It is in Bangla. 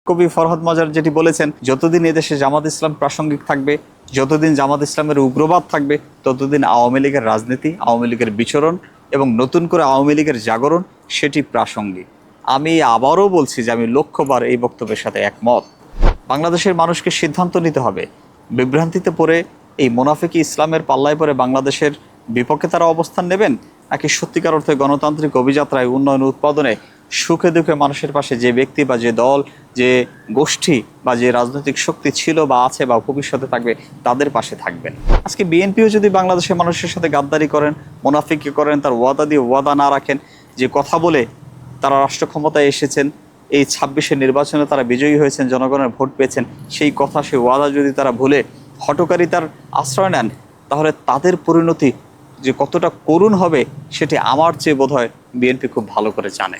কবি ফরহাদ মজার যেটি বলেছেন, যতদিন এদেশে জামাত ইসলাম প্রাসঙ্গিক থাকবে, যতদিন জামাত ইসলামের উগ্রবাদ থাকবে, ততদিন আওয়ামী লীগের রাজনীতি, আওয়ামী লীগের বিচরণ এবং নতুন করে আওয়ামী লীগের জাগরণ সেটি প্রাসঙ্গিক। আমি আবারও বলছি যে আমি লক্ষ্যবার এই বক্তব্যের সাথে একমত। বাংলাদেশের মানুষকে সিদ্ধান্ত নিতে হবে, বিভ্রান্তিতে পড়ে এই মোনাফিকি ইসলামের পাল্লায় পড়ে বাংলাদেশের বিপক্ষে তারা অবস্থান নেবেন, নাকি সত্যিকার অর্থে গণতান্ত্রিক অভিযাত্রায় উন্নয়ন উৎপাদনে সুখে দুঃখে মানুষের পাশে যে ব্যক্তি বা যে দল, যে গোষ্ঠী বা যে রাজনৈতিক শক্তি ছিল বা আছে বা ভবিষ্যতে থাকবে তাদের পাশে থাকবেন। আজকে বিএনপিও যদি বাংলাদেশের মানুষের সাথে গাদ্দারি করেন, মোনাফিকি করেন, তার ওয়াদা দিয়ে ওয়াদা না রাখেন, যে কথা বলে তারা রাষ্ট্র ক্ষমতায় এসেছেন, এই ২৬-এর নির্বাচনে তারা বিজয়ী হয়েছেন, জনগণের ভোট পেয়েছেন, সেই কথা সেই ওয়াদা যদি তারা ভুলে হঠকারিতার আশ্রয় নেন, তাহলে তাদের পরিণতি যে কতটা করুণ হবে সেটি আমার চেয়ে বোধহয় বিএনপি খুব ভালো করে জানে।